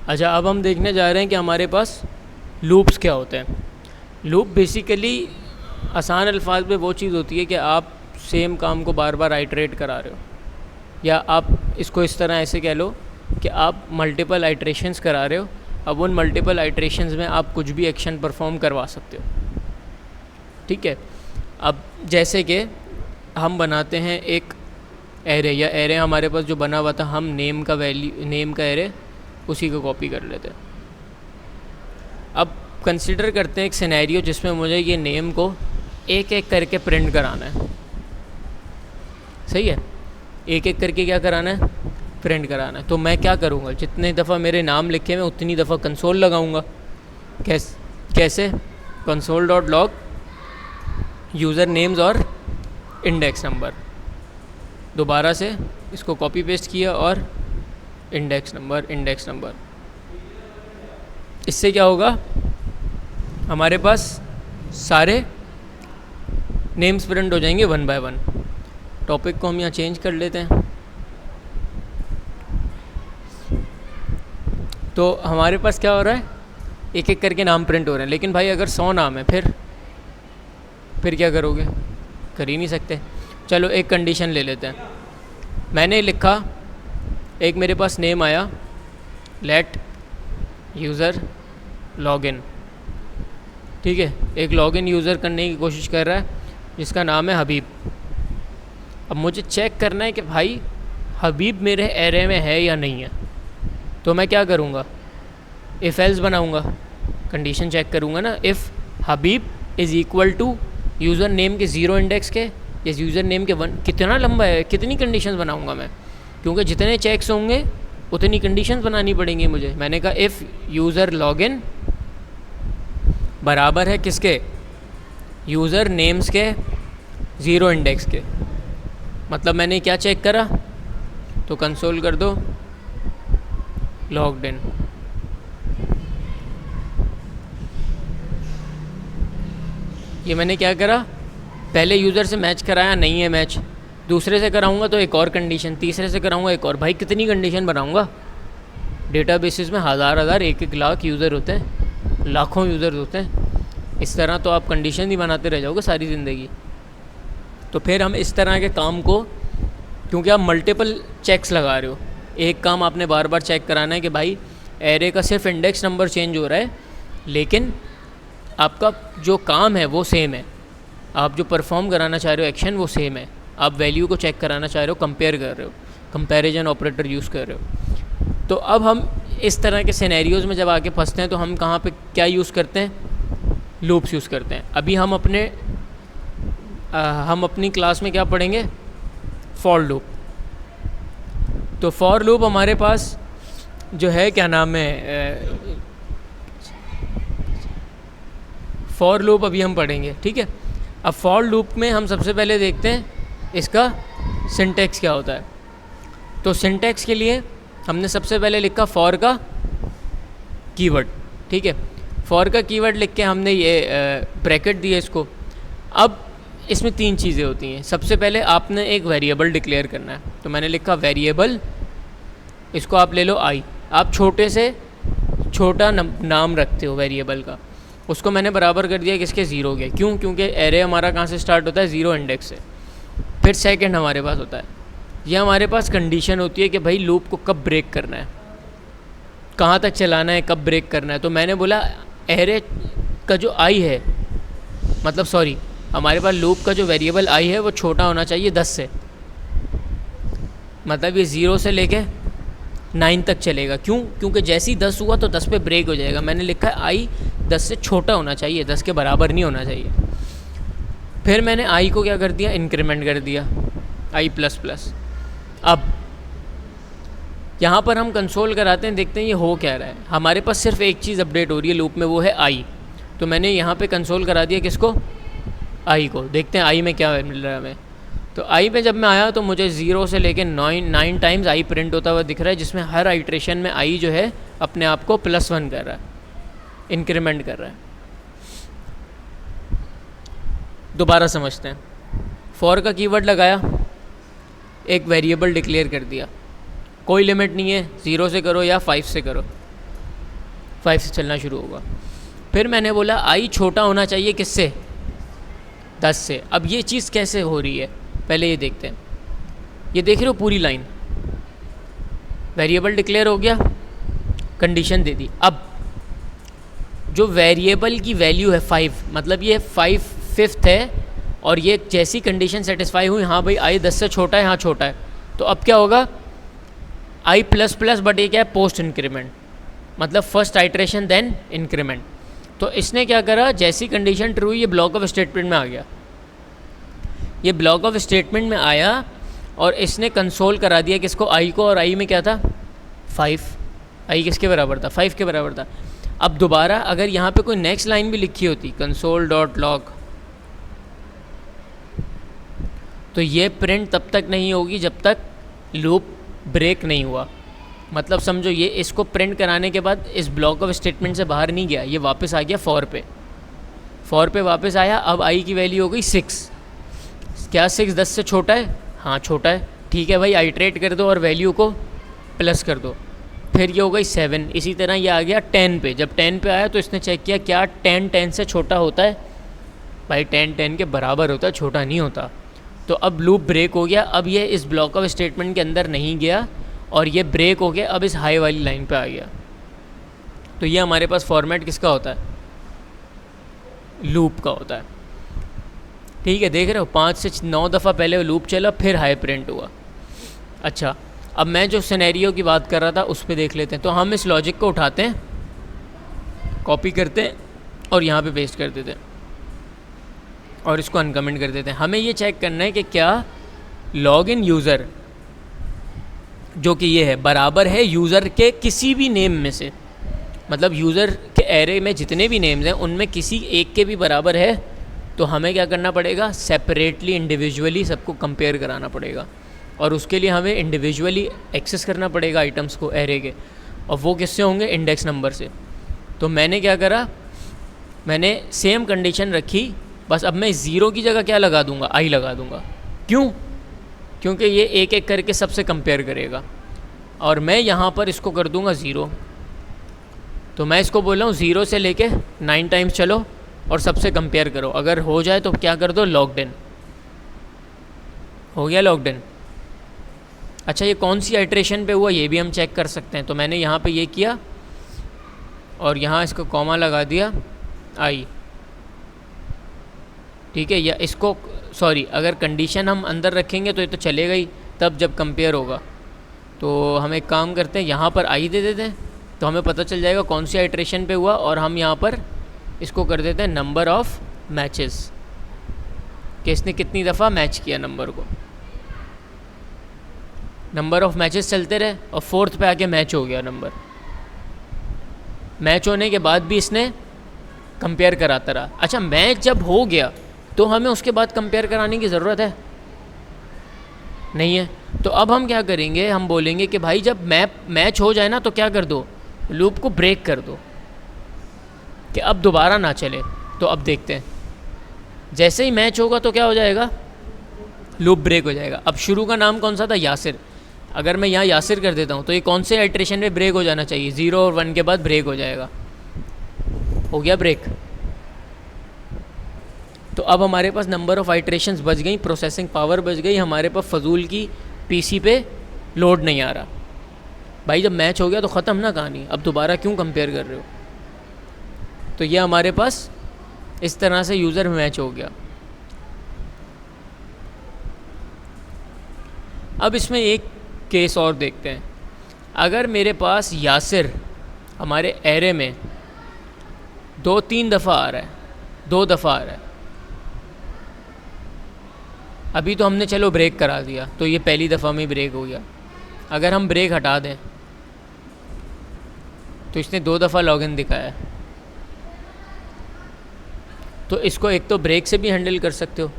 अच्छा, अब हम देखने जा रहे हैं कि हमारे पास लूप्स क्या होते हैं। लूप बेसिकली आसान अल्फाज में वो चीज़ होती है कि आप सेम काम को बार बार आइटरेट करा रहे हो, या आप इसको इस तरह ऐसे कह लो कि आप मल्टीपल आइट्रेशंस करा रहे हो। अब उन मल्टीपल आइट्रेशंस में आप कुछ भी एक्शन परफॉर्म करवा सकते हो, ठीक है। अब जैसे कि हम बनाते हैं एक एरे, या एरे हमारे पास जो बना हुआ था, हम नेम का वैल्यू, नेम का एरे उसी को कॉपी कर लेते हैं। अब कंसिडर करते हैं एक सिनेरियो जिसमें मुझे ये नेम को एक एक करके प्रिंट कराना है। सही है, एक एक करके क्या कराना है, प्रिंट कराना है। तो मैं क्या करूँगा, जितने दफ़ा मेरे नाम लिखे मैं उतनी दफ़ा कंसोल लगाऊंगा। कैसे? Console dot log user names और इंडेक्स नंबर, दोबारा से इसको कॉपी पेस्ट किया और इंडेक्स नंबर। इससे क्या होगा, हमारे पास सारे नेम्स प्रिंट हो जाएंगे वन बाय वन। टॉपिक को हम यहाँ चेंज कर लेते हैं। तो हमारे पास क्या हो रहा है, एक एक करके नाम प्रिंट हो रहे हैं। लेकिन भाई अगर 100 नाम है फिर क्या करोगे, कर ही नहीं सकते। चलो एक कंडीशन ले लेते हैं। मैंने लिखा, एक मेरे पास नेम आया, लेट यूज़र लॉगिन, ठीक है। एक लॉगिन यूज़र करने की कोशिश कर रहा है जिसका नाम है हबीब। अब मुझे चेक करना है कि भाई हबीब मेरे एरे में है या नहीं है। तो मैं क्या करूँगा, इफ़ एल्स बनाऊँगा, कंडीशन चेक करूँगा ना। If Habib is equal to user name के 0 इंडेक्स के, या यूज़र नेम के 1, कितना लंबा है, कितनी कंडीशंस बनाऊँगा मैं, क्योंकि जितने चेक्स होंगे उतनी कंडीशंस बनानी पड़ेंगी मुझे। मैंने कहा इफ़ यूज़र लॉगिन बराबर है किसके, यूज़र नेम्स के 0 इंडेक्स के। मतलब मैंने क्या चेक करा, तो कंसोल कर दो लॉग्ड इन। ये मैंने क्या करा, पहले यूज़र से मैच कराया, नहीं है मैच, दूसरे से कराऊंगा तो एक और कंडीशन, तीसरे से कराऊंगा एक और। भाई कितनी कंडीशन बनाऊंगा, डेटाबेसेस में हज़ार एक लाख यूज़र होते हैं, लाखों यूज़र होते हैं। इस तरह तो आप कंडीशन ही बनाते रह जाओगे सारी ज़िंदगी। तो फिर हम इस तरह के काम को, क्योंकि आप मल्टीपल चेक्स लगा रहे हो, एक काम आपने बार बार चेक कराना है कि भाई एरे का सिर्फ इंडेक्स नंबर चेंज हो रहा है, लेकिन आपका जो काम है वो सेम है, आप जो परफॉर्म कराना चाह रहे हो एक्शन वो सेम है। आप वैल्यू को चेक कराना चाह रहे हो, कंपेयर कर रहे हो, कंपैरिजन ऑपरेटर यूज़ कर रहे हो। तो अब हम इस तरह के सिनेरियोज़ में जब आके फंसते हैं तो हम कहाँ पे क्या यूज़ करते हैं, लूप्स यूज़ करते हैं। अभी हम अपनी क्लास में क्या पढ़ेंगे, फॉर लूप। तो फॉर लूप हमारे पास जो है, क्या नाम है, फॉर लूप अभी हम पढ़ेंगे, ठीक है। अब फॉर लूप में हम सबसे पहले देखते हैं इसका सिंटैक्स क्या होता है। तो सिंटैक्स के लिए हमने सबसे पहले लिखा फॉर का कीवर्ड, ठीक है। फॉर का कीवर्ड लिख के हमने ये ब्रैकेट दिया इसको। अब इसमें 3 चीज़ें होती हैं। सबसे पहले आपने एक वेरिएबल डिक्लेयर करना है, तो मैंने लिखा वेरिएबल, इसको आप ले लो आई। आप छोटे से छोटा नाम रखते हो वेरिएबल का, उसको मैंने बराबर कर दिया किसके, 0 के। क्यों? क्योंकि एरे हमारा कहाँ से स्टार्ट होता है, 0 इंडेक्स से। फिर सेकंड हमारे पास होता है, यह हमारे पास कंडीशन होती है कि भाई लूप को कब ब्रेक करना है, कहाँ तक चलाना है, कब ब्रेक करना है। तो मैंने बोला एरे का जो आई है, मतलब सॉरी, हमारे पास लूप का जो वेरिएबल आई है वो छोटा होना चाहिए 10 से। मतलब ये 0 से लेके 9 तक चलेगा। क्यों? क्योंकि जैसे ही 10 हुआ तो 10 पे ब्रेक हो जाएगा। मैंने लिखा है आई 10 से छोटा होना चाहिए, 10 के बराबर नहीं होना चाहिए। फिर मैंने आई को क्या कर दिया, इंक्रीमेंट कर दिया, आई प्लस प्लस। अब यहाँ पर हम कंसोल कराते हैं, देखते हैं ये हो क्या रहा है। हमारे पास सिर्फ एक चीज़ अपडेट हो रही है लूप में, वो है आई। तो मैंने यहाँ पे कंसोल करा दिया किसको, आई को। देखते हैं आई में क्या मिल रहा है हमें। तो आई पे जब मैं आया तो मुझे 0 से लेके 9 टाइम्स आई प्रिंट होता हुआ दिख रहा है, जिसमें हर आइट्रेशन में आई जो है अपने आप को +1 कर रहा है, इंक्रीमेंट कर रहा है। दोबारा समझते हैं। फॉर का कीवर्ड लगाया, एक वेरिएबल डिक्लेयर कर दिया, कोई लिमिट नहीं है, 0 से करो या 5 से करो। 5 से चलना शुरू होगा। फिर मैंने बोला आई छोटा होना चाहिए किससे, 10 से। अब ये चीज़ कैसे हो रही है पहले ये देखते हैं। ये देख रहे हो पूरी लाइन, वेरिएबल डिक्लेयर हो गया, कंडीशन दे दी। अब जो वेरिएबल की वैल्यू है 5, मतलब ये 5 5th है, और ये जैसी कंडीशन सेटिस्फाई हुई, हाँ भाई आई 10 से छोटा है, हाँ छोटा है, तो अब क्या होगा, आई प्लस प्लस, बट ये क्या है, पोस्ट इंक्रीमेंट, मतलब फर्स्ट आइट्रेशन देन इंक्रीमेंट। तो इसने क्या करा, जैसी कंडीशन ट्रू हुई ये ब्लॉक ऑफ स्टेटमेंट में आ गया, ये ब्लॉक ऑफ स्टेटमेंट में आया और इसने कंसोल करा दिया किसको, आई को, और आई में क्या था 5, आई किसके बराबर था, 5 के बराबर था। अब दोबारा अगर यहाँ पे कोई नेक्स्ट लाइन भी लिखी होती, कंसोल डॉट लॉग, तो ये प्रिंट तब तक नहीं होगी जब तक लूप ब्रेक नहीं हुआ। मतलब समझो ये इसको प्रिंट कराने के बाद इस ब्लॉक ऑफ स्टेटमेंट से बाहर नहीं गया, ये वापस आ गया फॉर पे, फॉर पे वापस आया। अब आई की वैल्यू हो गई 6, क्या 6 10 से छोटा है, हाँ छोटा है, ठीक है भाई, आइट्रेट कर दो और वैल्यू को प्लस कर दो। फिर ये हो गई 7, इसी तरह ये आ गया 10 पे। जब 10 पे आया तो इसने चेक किया क्या 10 10 से छोटा होता है, भाई 10 10 के बराबर होता है, छोटा नहीं होता। तो अब लूप ब्रेक हो गया, अब ये इस ब्लॉक ऑफ स्टेटमेंट के अंदर नहीं गया और ये ब्रेक हो गया, अब इस हाई वाली लाइन पे आ गया। तो ये हमारे पास फॉर्मेट किसका होता है, लूप का होता है। ठीक है, देख रहे हो 5 से 9 दफ़ा पहले लूप चला, फिर हाई प्रिंट हुआ। अच्छा, अब मैं जो सिनेरियो की बात कर रहा था उस पर देख लेते हैं। तो हम इस लॉजिक को उठाते हैं, कॉपी करते हैं और यहाँ पे पेस्ट कर देते हैं और इसको अनकमेंट कर देते हैं। हमें ये चेक करना है कि क्या लॉग इन यूज़र जो कि ये है बराबर है यूज़र के किसी भी नेम में से, मतलब यूज़र के एरे में जितने भी नेम्स हैं उनमें किसी एक के भी बराबर है। तो हमें क्या करना पड़ेगा, सेपरेटली इंडिविजुअली सबको कंपेयर कराना पड़ेगा, और उसके लिए हमें इंडिविजुअली एक्सेस करना पड़ेगा आइटम्स को एरे के, और वो किससे होंगे, इंडेक्स नंबर से। तो मैंने क्या करा, मैंने सेम कंडीशन रखी, बस अब मैं 0 की जगह क्या लगा दूंगा, आई लगा दूंगा। क्यों, क्योंकि ये एक एक करके सबसे कंपेयर करेगा, और मैं यहाँ पर इसको कर दूंगा 0। तो मैं इसको बोल रहा हूँ 0 से लेके 9 टाइम्स चलो और सबसे कंपेयर करो, अगर हो जाए तो क्या कर दो, लॉग्ड इन। हो गया लॉग्ड इन। अच्छा, ये कौन सी आइट्रेशन पे हुआ ये भी हम चेक कर सकते हैं। तो मैंने यहाँ पे ये किया और यहाँ इसको कॉमा लगा दिया आई, ठीक है। या इसको सॉरी, अगर कंडीशन हम अंदर रखेंगे तो ये तो चलेगा ही तब जब कंपेयर होगा। तो हम एक काम करते हैं, यहाँ पर आई दे देते हैं, तो हमें पता चल जाएगा कौन सी आइट्रेशन पे हुआ, और हम यहाँ पर इसको कर देते हैं नंबर ऑफ़ मैचेस, कि इसने कितनी दफ़ा मैच किया नंबर को। नंबर ऑफ़ मैचेस चलते रहे और 4th पे आके मैच हो गया नंबर। मैच होने के बाद भी इसने कंपेयर कराता रहा। अच्छा, मैच जब हो गया तो हमें उसके बाद कंपेयर कराने की ज़रूरत है नहीं है। तो अब हम क्या करेंगे, हम बोलेंगे कि भाई जब मैच हो जाए ना तो क्या कर दो, लूप को ब्रेक कर दो कि अब दोबारा ना चले। तो अब देखते हैं, जैसे ही मैच होगा तो क्या हो जाएगा, लूप ब्रेक हो जाएगा। अब शुरू का नाम कौन सा था, यासिर। अगर मैं यहाँ यासिर कर देता हूँ तो ये कौन से आइट्रेशन में ब्रेक हो जाना चाहिए, 0 और 1 के बाद ब्रेक हो जाएगा। हो गया ब्रेक। तो अब हमारे पास नंबर ऑफ़ आइट्रेशंस बच गई, प्रोसेसिंग पावर बच गई, हमारे पास फजूल की पीसी पे लोड नहीं आ रहा। भाई जब मैच हो गया तो ख़त्म ना कहानी, अब दोबारा क्यों कंपेयर कर रहे हो। तो ये हमारे पास इस तरह से यूज़र मैच हो गया। अब इसमें एक केस और देखते हैं। अगर मेरे पास यासिर हमारे एरे में 2-3 दफ़ा आ रहा है, 2 दफ़ा आ रहा है, अभी तो हमने चलो ब्रेक करा दिया तो ये पहली दफ़ा में ही ब्रेक हो गया। अगर हम ब्रेक हटा दें तो इसने 2 दफ़ा लॉगिन दिखाया। तो इसको एक तो ब्रेक से भी हैंडल कर सकते हो,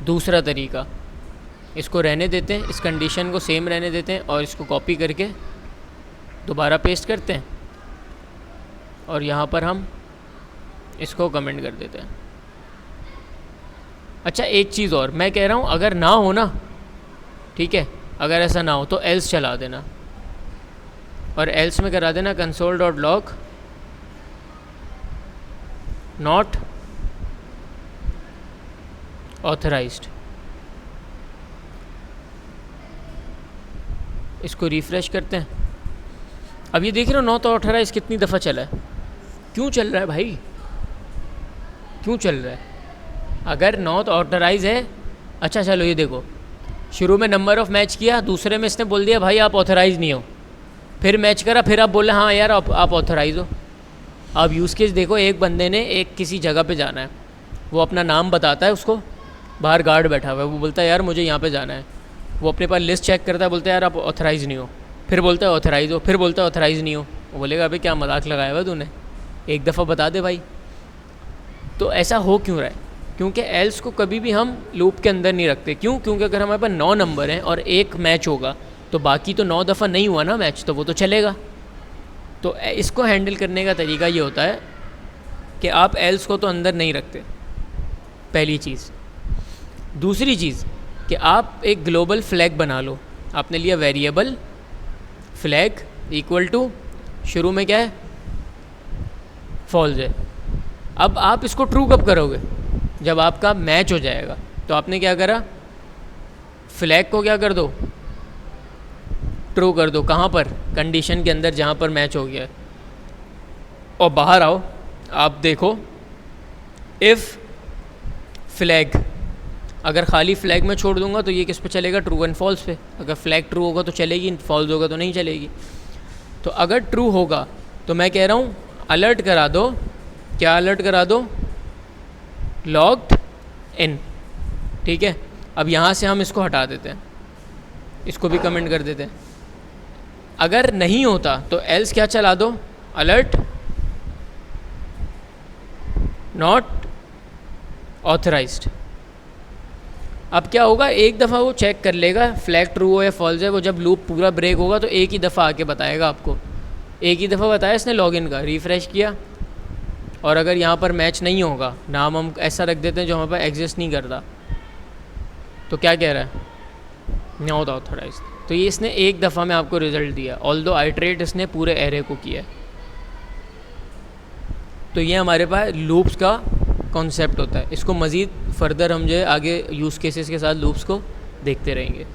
दूसरा तरीका इसको रहने देते हैं, इस कंडीशन को सेम रहने देते हैं और इसको कॉपी करके दोबारा पेस्ट करते हैं और यहाँ पर हम इसको कमेंट कर देते हैं। अच्छा, एक चीज़ और मैं कह रहा हूँ, अगर ना हो ना, ठीक है, अगर ऐसा ना हो तो एल्स चला देना, और एल्स में करा देना console dot log not authorised. इसको रिफ़्रेश करते हैं। अब ये देख रहे हो नॉट ऑथराइज कितनी दफ़ा चला है। क्यों चल रहा है भाई, क्यों चल रहा है? अगर नॉट ऑथराइज है, अच्छा चलो ये देखो, शुरू में नंबर ऑफ़ मैच किया, दूसरे में इसने बोल दिया भाई आप ऑथराइज़ नहीं हो, फिर मैच करा, फिर आप बोले हाँ यार आप ऑथराइज़ हो। अब यूज़ केस देखो, एक बंदे ने एक किसी जगह पे जाना है, वो अपना नाम बताता है, उसको बाहर गार्ड बैठा हुआ है, वो बोलता है यार मुझे यहाँ पे जाना है, वो अपने पास लिस्ट चेक करता है, बोलता है यार आप ऑथराइज़ नहीं हो, फिर बोलता है ऑथराइज़ हो, फिर बोलता है ऑथराइज़ नहीं हो। वो बोलेगा अभी क्या मजाक लगाया हुआ तूने, एक दफ़ा बता दे भाई। तो ऐसा हो क्यों रहा है? क्योंकि एल्स को कभी भी हम लूप के अंदर नहीं रखते। क्यों? क्योंकि अगर हमारे पास 9 नंबर हैं और एक मैच होगा तो बाकी तो 9 दफ़ा नहीं हुआ ना मैच, तो वो तो चलेगा। तो इसको हैंडल करने का तरीका ये होता है कि आप एल्स को तो अंदर नहीं रखते, पहली चीज़। दूसरी चीज़ कि आप एक ग्लोबल फ्लैग बना लो। आपने लिया वेरिएबल फ्लैग इक्वल टू, शुरू में क्या है, फॉल्स है। अब आप इसको ट्रू कब करोगे? जब आपका मैच हो जाएगा। तो आपने क्या करा, फ्लैग को क्या कर दो, ट्रू कर दो। कहाँ पर? कंडीशन के अंदर जहाँ पर मैच हो गया है। और बाहर आओ, आप देखो इफ़ फ्लैग, अगर खाली फ्लैग में छोड़ दूंगा तो ये किस पे चलेगा, ट्रू एंड फॉल्स पे। अगर फ्लैग ट्रू होगा तो चलेगी, फॉल्स होगा तो नहीं चलेगी। तो अगर ट्रू होगा तो मैं कह रहा हूँ अलर्ट करा दो। क्या अलर्ट करा दो? Logged in. ठीक है, अब यहाँ से हम इसको हटा देते हैं, इसको भी कमेंट कर देते हैं। अगर नहीं होता तो एल्स क्या चला दो, अलर्ट नॉट ऑथराइज्ड। अब क्या होगा, एक दफ़ा वो चेक कर लेगा फ्लैग ट्रू हो या फॉल्स है। वो जब लूप पूरा ब्रेक होगा तो एक ही दफ़ा आके बताएगा आपको। एक ही दफ़ा बताया इसने लॉगिन का, रिफ़्रेश किया, और अगर यहाँ पर मैच नहीं होगा, नाम हम ऐसा रख देते हैं जो हमारे पास एग्जिस्ट नहीं करता, तो क्या कह रहा है, नॉट ऑथराइज्ड। तो ये इसने एक दफ़ा में आपको रिज़ल्ट दिया, ऑल्दो आइटरेट इसने पूरे एरे को किया। तो ये हमारे पास लूप्स का कॉन्सेप्ट होता है। इसको मज़ीद फर्दर हम जो है आगे यूज़ केसेस के साथ लूप्स को देखते रहेंगे।